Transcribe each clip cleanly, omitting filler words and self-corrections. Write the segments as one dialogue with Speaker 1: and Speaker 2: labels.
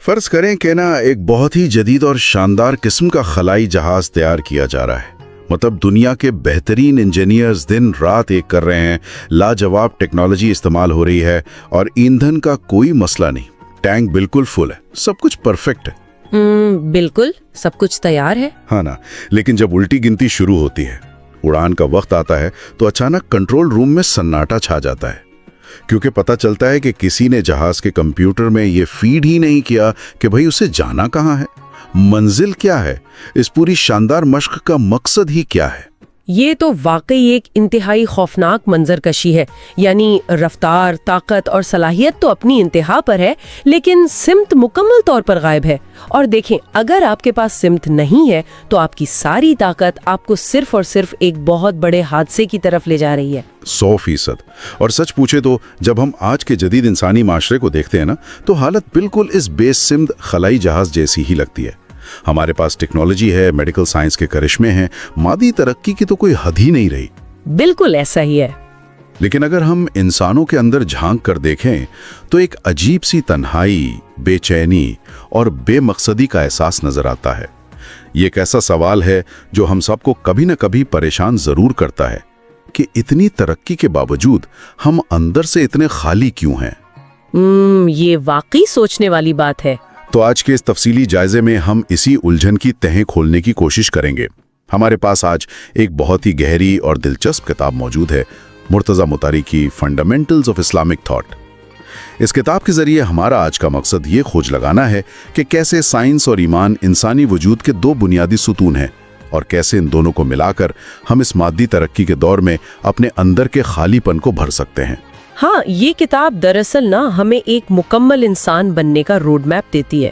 Speaker 1: فرض کریں کہ نا ایک بہت ہی جدید اور شاندار قسم کا خلائی جہاز تیار کیا جا رہا ہے. مطلب دنیا کے بہترین انجینئرز دن رات ایک کر رہے ہیں، لاجواب ٹیکنالوجی استعمال ہو رہی ہے اور ایندھن کا کوئی مسئلہ نہیں. ٹینک بالکل فل ہے، سب کچھ پرفیکٹ ہے.
Speaker 2: بالکل سب کچھ تیار ہے.
Speaker 1: ہاں نا، لیکن جب الٹی گنتی شروع ہوتی ہے، اڑان کا وقت آتا ہے، تو اچانک کنٹرول روم میں سناٹا چھا جاتا ہے. کیونکہ پتہ چلتا ہے کہ کسی نے جہاز کے کمپیوٹر میں یہ فیڈ ہی نہیں کیا کہ بھئی اسے جانا کہاں ہے، منزل کیا ہے، اس پوری شاندار مشق کا مقصد ہی کیا ہے.
Speaker 2: یہ تو واقعی ایک انتہائی خوفناک منظر کشی ہے. یعنی رفتار، طاقت اور صلاحیت تو اپنی انتہا پر ہے، لیکن سمت مکمل طور پر غائب ہے. اور دیکھیں، اگر آپ کے پاس سمت نہیں ہے تو آپ کی ساری طاقت آپ کو صرف اور صرف ایک بہت بڑے حادثے کی طرف لے جا رہی ہے.
Speaker 1: 100%. اور سچ پوچھے تو جب ہم آج کے جدید انسانی معاشرے کو دیکھتے ہیں نا، تو حالت بالکل اس بے سمت خلائی جہاز جیسی ہی لگتی ہے. ہمارے پاس ٹیکنالوجی ہے، میڈیکل سائنس کے کرشمے ہیں، مادی ترقی کی تو کوئی حد ہی نہیں رہی.
Speaker 2: بالکل ایسا ہی ہے.
Speaker 1: لیکن اگر ہم انسانوں کے اندر جھانک کر دیکھیں تو ایک عجیب سی تنہائی، بے چینی اور بے مقصدی کا احساس نظر آتا ہے. یہ ایک ایسا سوال ہے جو ہم سب کو کبھی نہ کبھی پریشان ضرور کرتا ہے کہ اتنی ترقی کے باوجود ہم اندر سے اتنے خالی کیوں ہیں.
Speaker 2: یہ واقعی سوچنے والی بات ہے.
Speaker 1: تو آج کے اس تفصیلی جائزے میں ہم اسی الجھن کی تہیں کھولنے کی کوشش کریں گے. ہمارے پاس آج ایک بہت ہی گہری اور دلچسپ کتاب موجود ہے، مرتضی مطہری کی فنڈامنٹلز آف اسلامک تھاٹ. اس کتاب کے ذریعے ہمارا آج کا مقصد یہ کھوج لگانا ہے کہ کیسے سائنس اور ایمان انسانی وجود کے دو بنیادی ستون ہیں، اور کیسے ان دونوں کو ملا کر ہم اس مادی ترقی کے دور میں اپنے اندر کے خالی پن کو بھر سکتے ہیں.
Speaker 2: ہاں، یہ کتاب دراصل ہمیں ایک مکمل انسان بننے کا روڈ میپ دیتی ہے.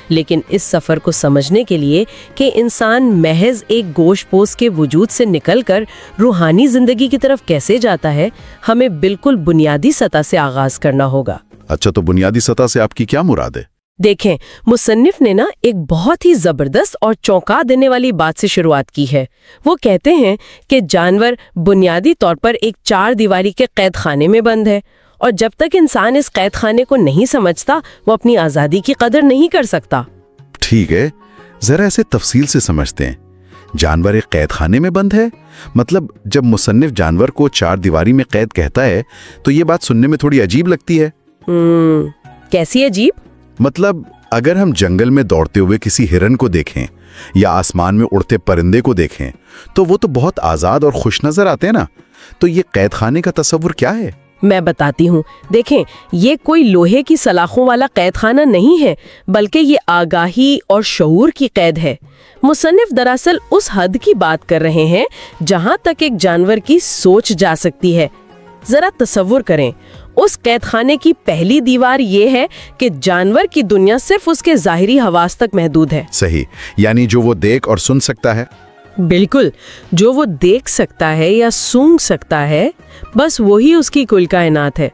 Speaker 2: لیکن اس سفر کو سمجھنے کے لیے کہ انسان محض ایک گوشت پوست کے وجود سے نکل کر روحانی زندگی کی طرف کیسے جاتا ہے، ہمیں بالکل بنیادی سطح سے آغاز کرنا ہوگا.
Speaker 1: اچھا، تو بنیادی سطح سے آپ کی کیا مراد ہے؟
Speaker 2: دیکھیں، مصنف نے ایک بہت ہی زبردست اور چونکا دینے والی بات سے شروعات کی ہے. وہ کہتے ہیں کہ جانور بنیادی طور پر ایک 4 دیواری کے قید خانے میں بند ہے، اور جب تک انسان اس قید خانے کو نہیں سمجھتا وہ اپنی آزادی کی قدر نہیں کر سکتا.
Speaker 1: ٹھیک ہے، ذرا ایسے تفصیل سے سمجھتے ہیں. جانور ایک قید خانے میں بند ہے؟ مطلب جب مصنف جانور کو 4 دیواری میں قید کہتا ہے تو یہ بات سننے میں تھوڑی عجیب لگتی ہے.
Speaker 2: کیسی عجیب؟
Speaker 1: مطلب اگر ہم جنگل میں دوڑتے ہوئے کسی ہرن کو دیکھیں یا آسمان میں اڑتے پرندے کو دیکھیں تو وہ تو بہت آزاد اور خوش نظر آتے ہیں نا. تو یہ قید خانے کا تصور کیا ہے؟
Speaker 2: میں بتاتی ہوں. دیکھیں، یہ کوئی لوہے کی سلاخوں والا قید خانہ نہیں ہے، بلکہ یہ آگاہی اور شعور کی قید ہے. مصنف دراصل اس حد کی بات کر رہے ہیں جہاں تک ایک جانور کی سوچ جا سکتی ہے. ذرا تصور کریں، اس قید خانے کی پہلی دیوار یہ ہے کہ جانور کی دنیا صرف اس کے ظاہری حواس تک محدود ہے.
Speaker 1: صحیح، یعنی جو وہ دیکھ اور سن سکتا ہے.
Speaker 2: بالکل، جو وہ دیکھ سکتا ہے یا سونگ سکتا ہے، بس وہی اس کی کل کائنات ہے.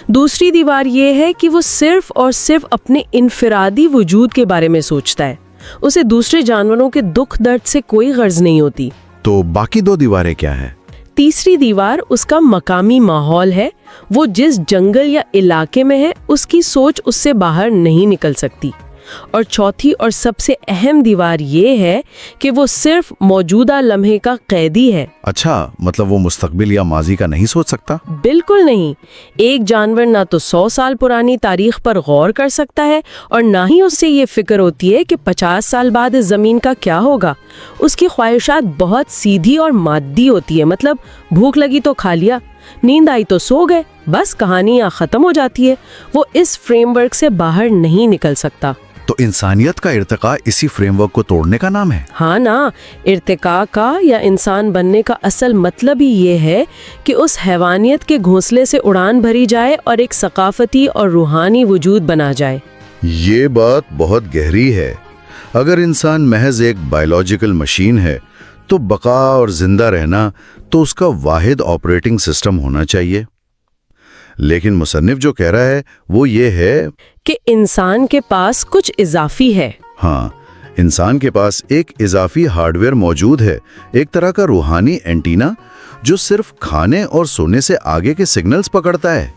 Speaker 2: دوسری دیوار یہ ہے کہ وہ صرف اور صرف اپنے انفرادی وجود کے بارے میں سوچتا ہے. اسے دوسرے جانوروں کے دکھ درد سے کوئی غرض نہیں ہوتی.
Speaker 1: تو باقی 2 دیواریں کیا ہیں؟
Speaker 2: تیسری دیوار اس کا مقامی ماحول ہے. وہ جس جنگل یا علاقے میں ہے اس کی سوچ اس سے باہر نہیں نکل سکتی. اور چوتھی اور سب سے اہم دیوار یہ ہے کہ وہ صرف موجودہ لمحے کا قیدی ہے.
Speaker 1: اچھا، مطلب وہ مستقبل یا ماضی کا نہیں سوچ سکتا؟
Speaker 2: بالکل نہیں. ایک جانور نہ تو 100 سال پرانی تاریخ پر غور کر سکتا ہے اور نہ ہی اس سے یہ فکر ہوتی ہے کہ 50 سال بعد اس زمین کا کیا ہوگا. اس کی خواہشات بہت سیدھی اور مادی ہوتی ہے. مطلب بھوک لگی تو کھا لیا، نیند آئی تو سو گئے، بس کہانی یہاں ختم ہو جاتی ہے. وہ اس فریم ورک سے باہر نہیں نکل سکتا.
Speaker 1: تو انسانیت کا ارتقاء اسی فریم ورک کو توڑنے کا نام ہے؟
Speaker 2: ہاں نا، ارتقاء کا یا انسان بننے کا اصل مطلب ہی یہ ہے کہ اس حیوانیت کے گھونسلے سے اڑان بھری جائے اور ایک ثقافتی اور روحانی وجود بنا جائے.
Speaker 1: یہ بات بہت گہری ہے. اگر انسان محض ایک بائیولوجیکل مشین ہے تو بقا اور زندہ رہنا تو اس کا واحد آپریٹنگ سسٹم ہونا چاہیے. لیکن مصنف جو کہہ رہا ہے وہ یہ ہے
Speaker 2: کہ انسان کے پاس کچھ اضافی ہے.
Speaker 1: ہاں، انسان کے پاس ایک اضافی ہارڈ ویئر موجود ہے، ایک طرح کا روحانی اینٹینا جو صرف کھانے اور سونے سے آگے کے سگنلز پکڑتا ہے.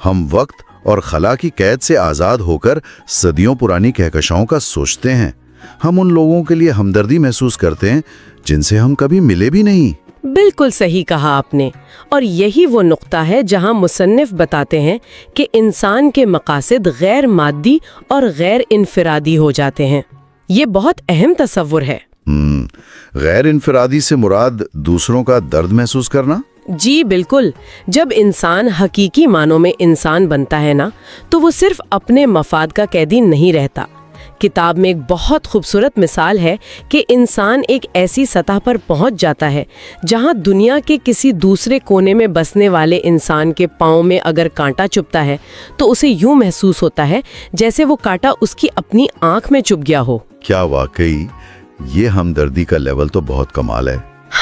Speaker 1: ہم وقت اور خلا کی قید سے آزاد ہو کر صدیوں پرانی کہکشاؤں کا سوچتے ہیں۔ ہم ان لوگوں کے لیے ہمدردی محسوس کرتے ہیں جن سے ہم کبھی ملے بھی نہیں۔
Speaker 2: بالکل صحیح کہا آپ نے، اور یہی وہ نقطہ ہے جہاں مصنف بتاتے ہیں کہ انسان کے مقاصد غیر مادی اور غیر انفرادی ہو جاتے ہیں۔ یہ بہت اہم تصور ہے۔
Speaker 1: غیر انفرادی سے مراد دوسروں کا درد محسوس کرنا؟
Speaker 2: جی بالکل، جب انسان حقیقی معنوں میں انسان بنتا ہے نا، تو وہ صرف اپنے مفاد کا قیدی نہیں رہتا۔ کتاب میں ایک بہت خوبصورت مثال ہے کہ انسان ایک ایسی سطح پر پہنچ جاتا ہے جہاں دنیا کے کسی دوسرے کونے میں بسنے والے انسان کے پاؤں میں اگر کانٹا چبھتا ہے تو اسے یوں محسوس ہوتا ہے جیسے وہ کانٹا اس کی اپنی آنکھ میں چبھ گیا ہو۔
Speaker 1: کیا واقعی یہ ہمدردی کا لیول تو بہت کمال ہے۔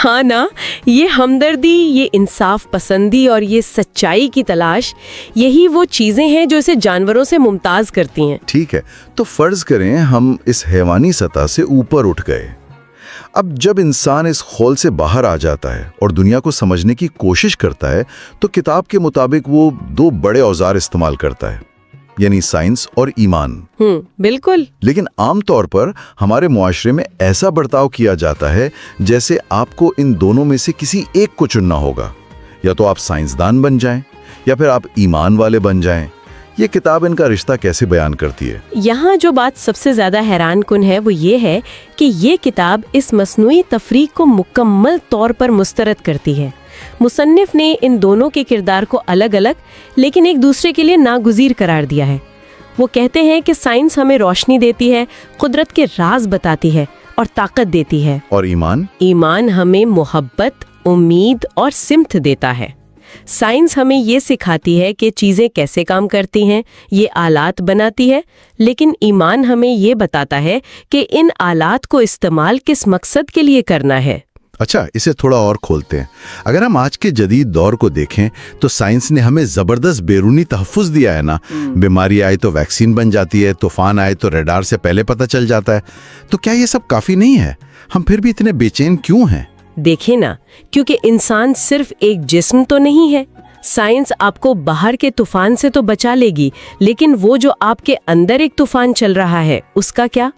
Speaker 2: ہاں نا، یہ ہمدردی، یہ انصاف پسندی اور یہ سچائی کی تلاش، یہی وہ چیزیں ہیں جو اسے جانوروں سے ممتاز کرتی ہیں۔
Speaker 1: ٹھیک ہے، تو فرض کریں ہم اس حیوانی سطح سے اوپر اٹھ گئے۔ اب جب انسان اس خول سے باہر آ جاتا ہے اور دنیا کو سمجھنے کی کوشش کرتا ہے تو کتاب کے مطابق وہ دو بڑے اوزار استعمال کرتا ہے، یعنی سائنس اور ایمان۔
Speaker 2: بالکل۔
Speaker 1: لیکن عام طور پر ہمارے معاشرے میں ایسا برتاؤ کیا جاتا ہے جیسے آپ کو ان دونوں میں سے کسی ایک کو چننا ہوگا، یا تو آپ سائنسدان بن جائیں یا پھر آپ ایمان والے بن جائیں۔ یہ کتاب ان کا رشتہ کیسے بیان کرتی ہے؟
Speaker 2: یہاں جو بات سب سے زیادہ حیران کن ہے وہ یہ ہے کہ یہ کتاب اس مصنوعی تفریق کو مکمل طور پر مسترد کرتی ہے۔ مصنف نے ان دونوں کے کردار کو الگ الگ لیکن ایک دوسرے کے لیے ناگزیر قرار دیا ہے۔ وہ کہتے ہیں کہ سائنس ہمیں روشنی دیتی ہے، قدرت کے راز بتاتی ہے اور طاقت دیتی ہے،
Speaker 1: اور ایمان
Speaker 2: ہمیں محبت، امید اور سمت دیتا ہے۔ سائنس ہمیں یہ سکھاتی ہے کہ چیزیں کیسے کام کرتی ہیں، یہ آلات بناتی ہے، لیکن ایمان ہمیں یہ بتاتا ہے کہ ان آلات کو استعمال کس مقصد کے لیے کرنا ہے۔
Speaker 1: اچھا، اسے تھوڑا اور کھولتے ہیں۔ اگر ہم آج کے جدید دور کو دیکھیں تو سائنس نے ہمیں زبردست بیرونی تحفظ دیا ہے نا۔ بیماری آئے تو ویکسین بن جاتی ہے، طوفان آئے تو ریڈار سے پہلے پتہ چل جاتا ہے۔ تو کیا یہ سب کافی نہیں ہے؟ ہم پھر بھی اتنے بے چین کیوں ہیں؟
Speaker 2: دیکھیں نا، کیونکہ انسان صرف ایک جسم تو نہیں ہے۔ سائنس آپ کو باہر کے طوفان سے تو بچا لے گی، لیکن وہ جو آپ کے اندر ایک طوفان چل رہا ہے اس کا کیا؟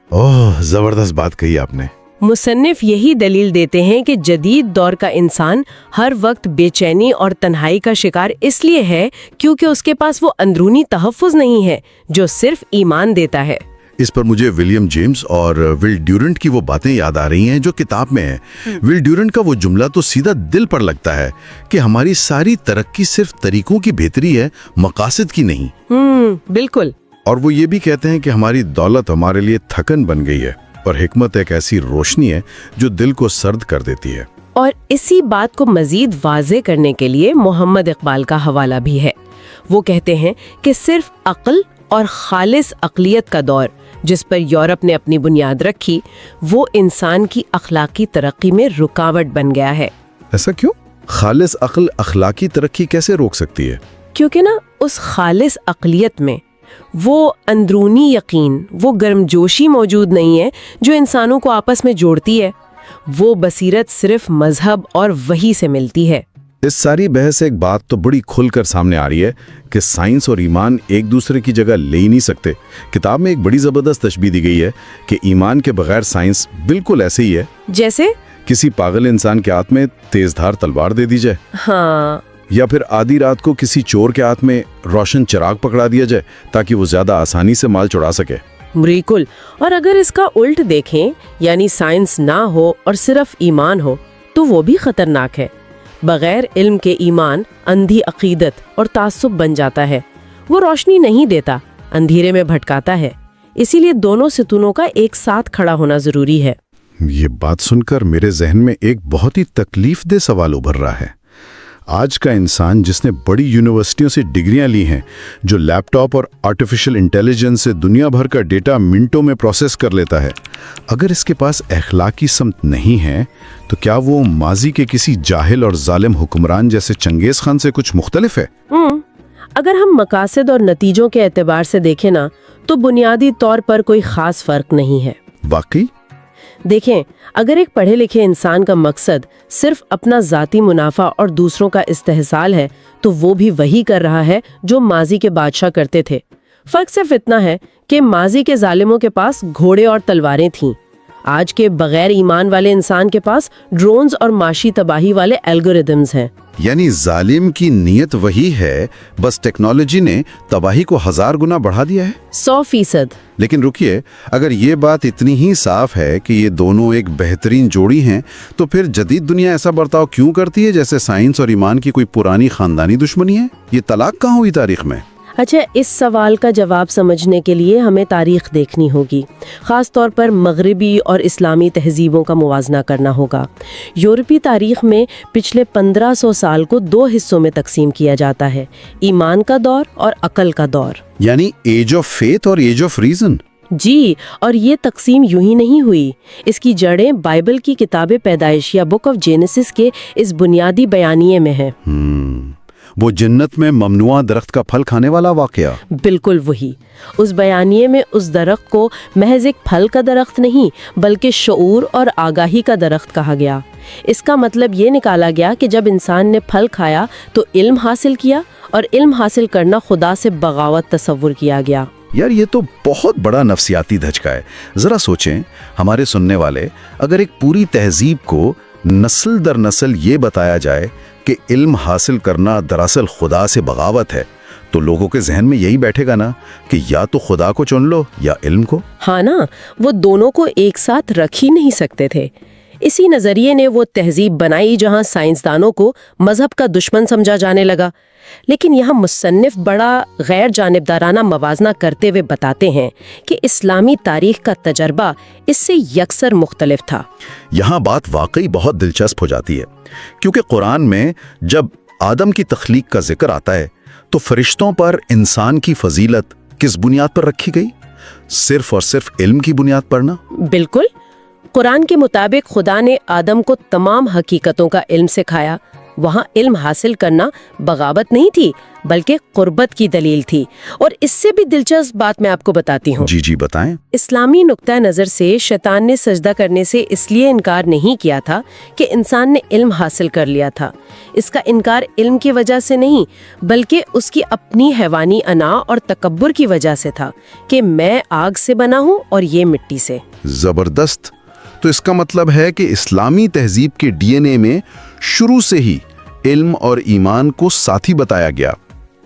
Speaker 1: زبردست بات کہی آپ نے۔
Speaker 2: مصنف یہی دلیل دیتے ہیں کہ جدید دور کا انسان ہر وقت بے چینی اور تنہائی کا شکار اس لیے ہے کیونکہ اس کے پاس وہ اندرونی تحفظ نہیں ہے جو صرف ایمان دیتا ہے۔
Speaker 1: اس پر مجھے ولیم جیمز اور ول ڈیورنٹ کی وہ باتیں یاد آ رہی ہیں جو کتاب میں ہیں۔ ول ڈیورنٹ کا وہ جملہ تو سیدھا دل پر لگتا ہے کہ ہماری ساری ترقی صرف طریقوں کی بہتری ہے، مقاصد کی نہیں۔
Speaker 2: بالکل۔
Speaker 1: اور وہ یہ بھی کہتے ہیں کہ ہماری دولت ہمارے لیے تھکن بن گئی ہے اور حکمت ایک ایسی روشنی ہے جو دل کو سرد کر دیتی ہے۔
Speaker 2: اور اسی بات کو مزید واضح کرنے کے لیے محمد اقبال کا حوالہ بھی ہے۔ وہ کہتے ہیں کہ صرف عقل اور خالص عقلیت کا دور جس پر یورپ نے اپنی بنیاد رکھی، وہ انسان کی اخلاقی ترقی میں رکاوٹ بن گیا ہے۔
Speaker 1: ایسا کیوں؟ خالص عقل اخلاقی ترقی کیسے روک سکتی ہے؟
Speaker 2: کیونکہ نا اس خالص عقلیت میں وہ اندرونی یقین، وہ گرمجوشی موجود نہیں ہے جو انسانوں کو آپس میں جوڑتی ہے۔ وہ بصیرت صرف مذہب اور وحی سے ملتی ہے۔
Speaker 1: اس ساری بحث سے ایک بات تو بڑی کھل کر سامنے آ رہی ہے کہ سائنس اور ایمان ایک دوسرے کی جگہ لے ہی نہیں سکتے۔ کتاب میں ایک بڑی زبردست تشبیہ دی گئی ہے کہ ایمان کے بغیر سائنس بالکل ایسے ہی ہے
Speaker 2: جیسے
Speaker 1: کسی پاگل انسان کے ہاتھ میں تیز دھار تلوار دے دی جائے،
Speaker 2: ہاں،
Speaker 1: یا پھر آدھی رات کو کسی چور کے ہاتھ میں روشن چراغ پکڑا دیا جائے تاکہ وہ زیادہ آسانی سے مال چڑا سکے۔
Speaker 2: بالکل۔ اور اگر اس کا الٹ دیکھیں، یعنی سائنس نہ ہو اور صرف ایمان ہو، تو وہ بھی خطرناک ہے۔ بغیر علم کے ایمان اندھی عقیدت اور تعصب بن جاتا ہے۔ وہ روشنی نہیں دیتا، اندھیرے میں بھٹکاتا ہے۔ اسی لیے دونوں ستونوں کا ایک ساتھ کھڑا ہونا ضروری ہے۔
Speaker 1: یہ بات سن کر میرے ذہن میں ایک بہت ہی تکلیف دہ سوال ابھر رہا ہے۔ آج کا انسان جس نے بڑی یونیورسٹیوں سے ڈگریاں لی ہیں، جو لیپ ٹاپ اور آرٹیفیشل انٹیلیجنس سے دنیا بھر کا ڈیٹا منٹوں میں پروسیس کر لیتا ہے، اگر اس کے پاس اخلاقی سمت نہیں ہے تو کیا وہ ماضی کے کسی جاہل اور ظالم حکمران جیسے چنگیز خان سے کچھ مختلف ہے؟
Speaker 2: اگر ہم مقاصد اور نتیجوں کے اعتبار سے دیکھیں نا، تو بنیادی طور پر کوئی خاص فرق نہیں ہے۔
Speaker 1: واقعی؟
Speaker 2: देखें, अगर एक पढ़े लिखे इंसान का मकसद सिर्फ अपना ज़ाती मुनाफा और दूसरों का इस्तेहसाल है, तो वो भी वही कर रहा है जो माजी के बादशाह करते थे। फर्क सिर्फ इतना है कि माजी के जालिमों के पास घोड़े और तलवारें थीं। आज के बगैर ईमान वाले इंसान के पास ड्रोन्स और माशी तबाही वाले एल्गोरिदम्स हैं।
Speaker 1: यानी जालिम की नीयत वही है, बस टेक्नोलॉजी ने तबाही को 1000 गुना बढ़ा दिया है।
Speaker 2: 100%।
Speaker 1: लेकिन रुकिए, अगर ये बात इतनी ही साफ है कि ये दोनों एक बेहतरीन जोड़ी हैं, तो फिर जदीद दुनिया ऐसा बर्ताव क्यों करती है जैसे साइंस और ईमान की कोई पुरानी खानदानी दुश्मनी है? ये तलाक कहाँ हुई तारीख में?
Speaker 2: अच्छा, इस सवाल का जवाब समझने के लिए हमें तारीख देखनी होगी। ख़ास तौर पर मगरबी और इस्लामी तहजीबों का मुवाजना करना होगा। यूरोपी तारीख में पिछले 1500 साल को 2 हिस्सों में तकसीम किया जाता है, ईमान का दौर और अकल का दौर।
Speaker 1: यानी एज ऑफ फेथ और एज ऑफ रीजन।
Speaker 2: जी, और ये तकसीम यूं ही नहीं हुई। इसकी जड़ें बाइबल की किताब पैदाइश या बुक ऑफ जेनेसिस के इस बुनियादी बयानिए में है।
Speaker 1: वो जन्नत में ममनुआ दरख्त का फल खाने वाला वाकया।
Speaker 2: बिल्कुल वही। उस बयानिए में उस दरख्त को महज एक फल का दरख्त नहीं, बल्कि शऊर और आगाही का दरख्त कहा गया। इसका मतलब ये निकाला गया कि जब इंसान ने फल खाया तो इल्म हासिल किया, और इल्म हासिल करना खुदा से बगावत तस्वुर किया गया।
Speaker 1: यार, ये तो बहुत बड़ा नफ्सियाती धचका है। जरा सोचें, हमारे सुनने वाले, अगर एक पूरी तहजीब को नस्ल दर नस्ल ये बताया जाए कि इल्म हासिल करना दरअसल खुदा से बगावत है, तो लोगों के जहन में यही बैठेगा ना कि या तो खुदा को चुन लो या इल्म को।
Speaker 2: हाँ ना, वो दोनों को एक साथ रख ही नहीं सकते थे। इसी नजरिए ने वो तहजीब बनाई जहां साइंसदानों को मजहब का दुश्मन समझा जाने लगा। लेकिन यहाँ मुसन्निफ बड़ा गैर जानिबदाराना मवाजना करते हुए बताते हैं कि इस्लामी तारीख का तजर्बा इससे यकसर मुख्तलिफ था।
Speaker 1: यहाँ बात वाकई बहुत दिलचस्प हो जाती है, क्योंकि कुरान में जब आदम की तख्लीक का जिक्र आता है तो फरिश्तों पर इंसान की फजीलत किस बुनियाद पर रखी गई? सिर्फ और सिर्फ इल्म की बुनियाद पर ना?
Speaker 2: बिल्कुल। कुरान के मुताबिक खुदा ने आदम को तमाम हकीकतों का इल्म सिखाया। वहाँ इल्म हासिल करना बगावत नहीं थी, बल्कि कुर्बत की दलील थी। और इससे भी दिलचस्प बात मैं आपको बताती हूँ।
Speaker 1: जी बताएं।
Speaker 2: इस्लामी नुक्ता नज़र से शैतान ने सजदा करने से इसलिए इनकार नहीं किया था कि इंसान ने इल्म हासिल कर लिया था। इसका इनकार इल्म की वजह से नहीं, बल्कि उसकी अपनी हैवानी अना और तकब्बुर की वजह से था कि मैं आग से बना हूँ और ये मिट्टी से।
Speaker 1: जबरदस्त। तो इसका मतलब है कि इस्लामी तहजीब के डीएनए में शुरू से ही इल्म और ईमान को साथी बताया गया।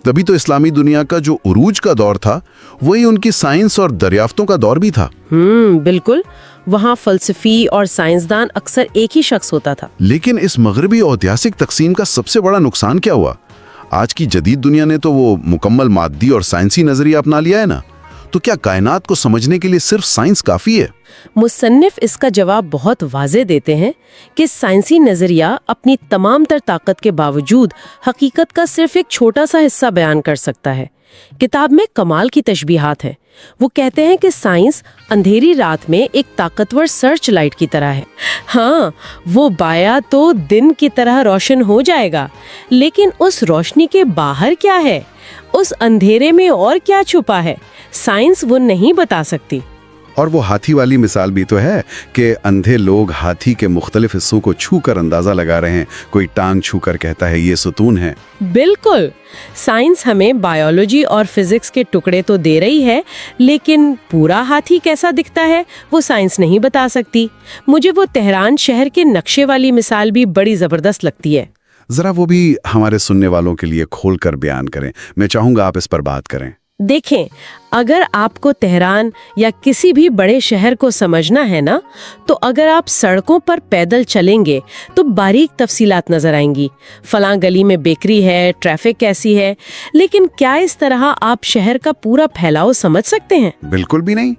Speaker 1: तभी तो इस्लामी दुनिया का जो उरूज का दौर था, वही उनकी साइंस और दरियाफ्तों का दौर भी था।
Speaker 2: बिल्कुल। वहाँ फलसफी और साइंसदान अक्सर एक ही शख्स होता था।
Speaker 1: लेकिन इस मगरबी औद्यासिक तकसीम का सबसे बड़ा नुकसान क्या हुआ? आज की जदीद दुनिया ने तो वो मुकम्मल मादी और साइंसी नजरिया अपना लिया है ना। तो क्या कायनात को समझने के लिए सिर्फ साइंस काफी है?
Speaker 2: मुसन्निफ इसका जवाब बहुत वाज़े देते हैं कि साइंसी नज़रिया अपनी तमाम तर ताकत के बावजूद हकीकत का सिर्फ एक छोटा सा हिस्सा बयान कर सकता है। किताब में कमाल की तशबीहात है। वो कहते हैं कि साइंस अंधेरी रात में एक ताकतवर सर्च लाइट की तरह है। हाँ, वो बाया तो दिन की तरह रोशन हो जाएगा, लेकिन उस रोशनी के बाहर क्या है, उस अंधेरे में और क्या छुपा है, साइंस वो नहीं बता सकती।
Speaker 1: और वो हाथी वाली मिसाल भी तो है कि अंधे लोग हाथी के मुख्तलिफ हिस्सों को छू कर अंदाजा लगा रहे हैं। कोई टांग छू कर कहता है ये सुतून है।
Speaker 2: बिल्कुल। साइंस हमें बायोलॉजी और फिजिक्स के टुकड़े तो दे रही है, लेकिन पूरा हाथी कैसा दिखता है वो साइंस नहीं बता सकती। मुझे वो तेहरान शहर के नक्शे वाली मिसाल भी बड़ी जबरदस्त लगती है।
Speaker 1: जरा वो भी हमारे सुनने वालों के लिए खोल कर बयान करें। मैं चाहूंगा आप इस पर बात करें।
Speaker 2: देखें, अगर आपको तेहरान या किसी भी बड़े शहर को समझना है ना, तो अगर आप सड़कों पर पैदल चलेंगे तो बारीक तफसीलात नजर आएंगी। फलां गली में बेकरी है, ट्रैफिक कैसी है, लेकिन क्या इस तरह आप शहर का पूरा फैलाव समझ सकते हैं?
Speaker 1: बिल्कुल भी नहीं।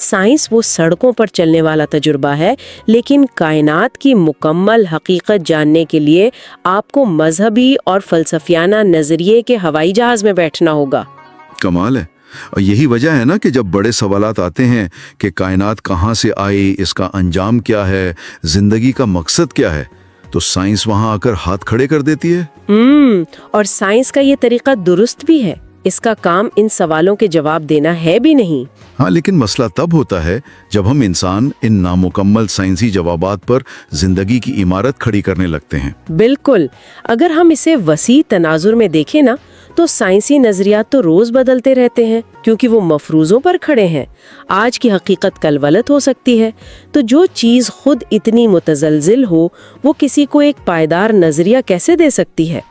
Speaker 2: साइंस वो सड़कों पर चलने वाला तजुर्बा है, लेकिन कायनात की मुकम्मल हकीकत जानने के लिए आपको मजहबी और फलसफियाना नजरिए के हवाई जहाज में बैठना होगा।
Speaker 3: कमाल है। और यही वजह है ना कि जब बड़े सवालात आते हैं कि कायनात कहाँ से आई, इसका अंजाम क्या है, जिंदगी का मकसद क्या है, तो साइंस वहाँ आकर हाथ खड़े कर देती है।
Speaker 2: और साइंस का ये तरीका दुरुस्त भी है। इसका काम इन सवालों के जवाब देना है भी नहीं।
Speaker 3: हाँ, लेकिन मसला तब होता है जब हम इंसान इन नामुकम्मल साइंसी जवाबात पर जिंदगी की इमारत खड़ी करने लगते हैं।
Speaker 2: बिल्कुल, अगर हम इसे वसी तनाजुर में देखें ना, तो साइंसी नजरियात तो रोज बदलते रहते हैं क्योंकि वो मफरूजों पर खड़े हैं। आज की हकीकत कल गलत हो सकती है। तो जो चीज खुद इतनी मुतजलजिल हो, वो किसी को एक पायदार नजरिया कैसे दे सकती है,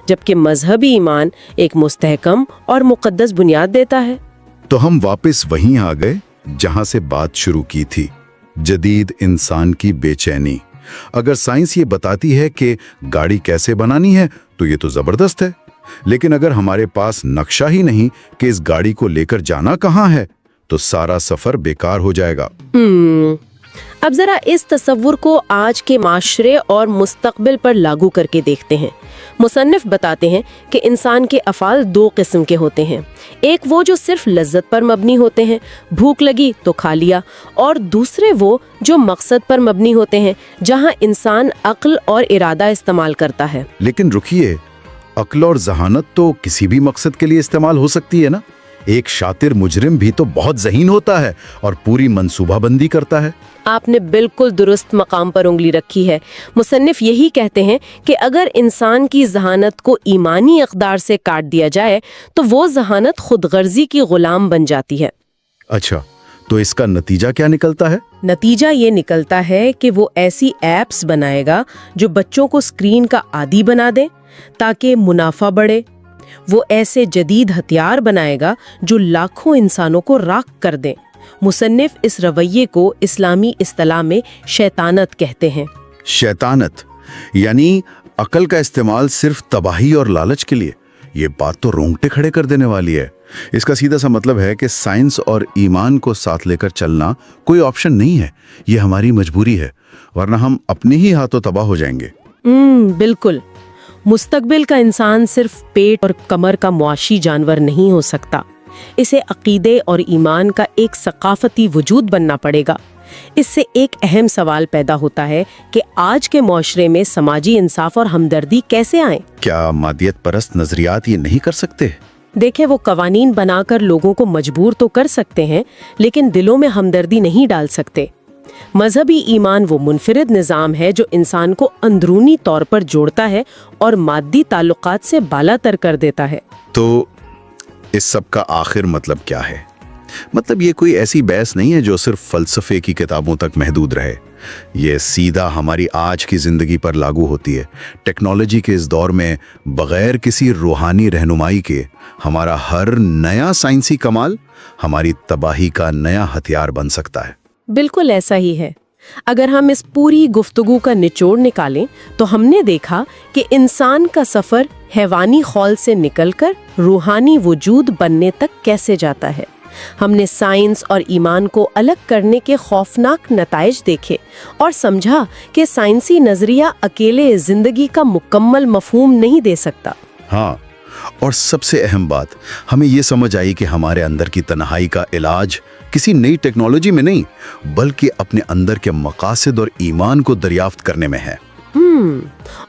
Speaker 2: जबकि मजहबी ईमान एक मुस्तहकम और मुकद्दस बुनियाद देता है।
Speaker 1: तो हम वापस वहीं आ गए जहां से बात शुरू की थी, जदीद इंसान की बेचैनी। अगर साइंस ये बताती है कि गाड़ी कैसे बनानी है तो ये तो जबरदस्त है, लेकिन अगर हमारे पास नक्शा ही नहीं कि इस गाड़ी को लेकर जाना कहाँ है, तो सारा सफर बेकार हो जाएगा।
Speaker 2: अब जरा इस तस्वुर को आज के माशरे और मुस्तकबिल पर लागू करके देखते हैं। मुसन्निफ बताते हैं कि इंसान के अफ़ाल दो किस्म के होते हैं। एक वो जो सिर्फ लज्जत पर मबनी होते हैं, भूख लगी तो खा लिया, और दूसरे वो जो मकसद पर मबनी होते हैं, जहां इंसान अक्ल और इरादा इस्तेमाल करता है।
Speaker 1: लेकिन रुकिए, अक्ल और जहानत तो किसी भी मकसद के लिए इस्तेमाल हो सकती है ना। एक शातिर मुजरिम भी तो बहुत ज़हीन होता है और पूरी मंसूबाबंदी करता है।
Speaker 2: आपने बिल्कुल दुरुस्त मकाम पर उंगली रखी है। मुसन्निफ यही कहते हैं कि अगर इंसान की जहानत को ईमानी अक़दार से काट दिया जाए तो वो जहानत खुद गर्जी की गुलाम बन जाती है।
Speaker 1: अच्छा, तो इसका नतीजा क्या निकलता है?
Speaker 2: नतीजा ये निकलता है कि वो ऐसी ऐप्स बनाएगा जो बच्चों को स्क्रीन का आदी बना दे ताकि मुनाफा बढ़े। वो ऐसे जदीद हथियार बनाएगा जो लाखों इंसानों को राख कर दें। मुसन्निफ इस रवैये को इस्लामी इस्तिलाह में शैतानत कहते हैं।
Speaker 1: शैतानत यानी अकल का इस्तेमाल सिर्फ तबाही और लालच के लिए। ये बात तो रोंगटे खड़े कर देने वाली है। इसका सीधा सा मतलब है कि साइंस और ईमान को साथ लेकर चलना कोई ऑप्शन नहीं है, ये हमारी मजबूरी है, वरना हम अपने ही हाथों तबाह हो जाएंगे।
Speaker 2: बिल्कुल। मुस्तकबिल का इंसान सिर्फ पेट और कमर का मुआशी जानवर नहीं हो सकता। इसे अकीदे और ईमान का एक सकाफती वजूद बनना पड़ेगा। इससे एक अहम सवाल पैदा होता है कि आज के माशरे में समाजी इंसाफ और हमदर्दी कैसे आए?
Speaker 1: क्या मादियत परस्त नजरियात ये नहीं कर सकते?
Speaker 2: देखें, वो कवानीन बनाकर लोगों को मजबूर तो कर सकते हैं, लेकिन दिलों में हमदर्दी नहीं डाल सकते। मजहबी ईमान वो मुनफरिद निज़ाम है जो इंसान को अंदरूनी तौर पर जोड़ता है और मादी ताल्लुकात से बालातर कर देता है।
Speaker 1: तो इस सब का आखिर मतलब क्या है? मतलब ये कोई ऐसी बहस नहीं है जो सिर्फ फलसफे की किताबों तक महदूद रहे। ये सीधा हमारी आज की जिंदगी पर लागू होती है। टेक्नोलॉजी के इस दौर में बगैर किसी रूहानी रहनुमाई के हमारा हर नया साइंसी कमाल हमारी तबाही का नया हथियार बन सकता है।
Speaker 2: बिल्कुल ऐसा ही है। अगर हम इस पूरी गुफ्तगू का निचोड़ निकालें तो हमने देखा कि इंसान का सफ़र हैवानी खौल से निकलकर रूहानी वजूद बनने तक कैसे जाता है। हमने साइंस और ईमान को अलग करने के खौफनाक नताइज देखे और समझा कि साइंसी नजरिया अकेले जिंदगी का मुकम्मल मफहूम नहीं दे सकता।
Speaker 1: हाँ, और सबसे अहम बात, हमें ये समझ आई कि हमारे अंदर की तन्हाई का इलाज किसी नई टेक्नोलॉजी में नहीं, बल्कि अपने अंदर के मकासद और ईमान को दरियाफ्त करने में है।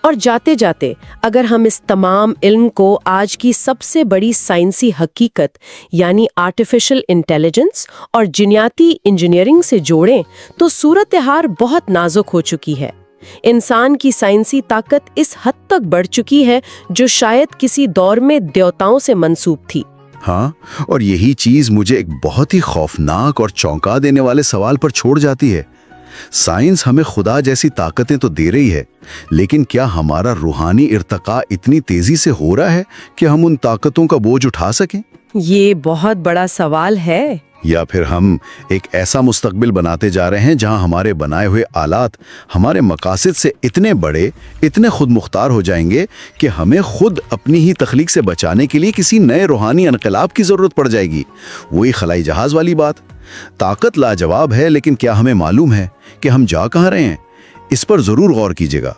Speaker 2: और जाते जाते अगर हम इस तमाम इल्म को आज की सबसे बड़ी साइंसी हकीकत यानी आर्टिफिशियल इंटेलिजेंस और जिन्याती इंजीनियरिंग से जोड़ें तो सूरत हाल बहुत नाजुक हो चुकी है। इंसान की साइंसी ताकत इस हद तक बढ़ चुकी है जो शायद किसी दौर में देवताओं से मंसूब थी।
Speaker 1: हाँ, और यही चीज मुझे एक बहुत ही खौफनाक और चौंका देने वाले सवाल पर छोड़ जाती है। साइंस हमें खुदा जैसी ताकतें तो दे रही है, लेकिन क्या हमारा रूहानी इर्तका इतनी तेजी से हो रहा है कि हम उन ताकतों का बोझ उठा सकें?
Speaker 2: ये बहुत बड़ा सवाल है।
Speaker 1: या फिर हम एक ऐसा मुस्तकबिल बनाते जा रहे हैं जहां हमारे बनाए हुए आलात हमारे मकासद से इतने बड़े, इतने खुद मुख्तार हो जाएंगे कि हमें खुद अपनी ही तख्लीक से बचाने के लिए किसी नए रूहानी इनकलाब की जरूरत पड़ जाएगी। वही खलाई जहाज वाली बात। ताकत लाजवाब है, लेकिन क्या हमें मालूम है कि हम जा कहाँ रहे हैं? इस पर जरूर गौर कीजिएगा।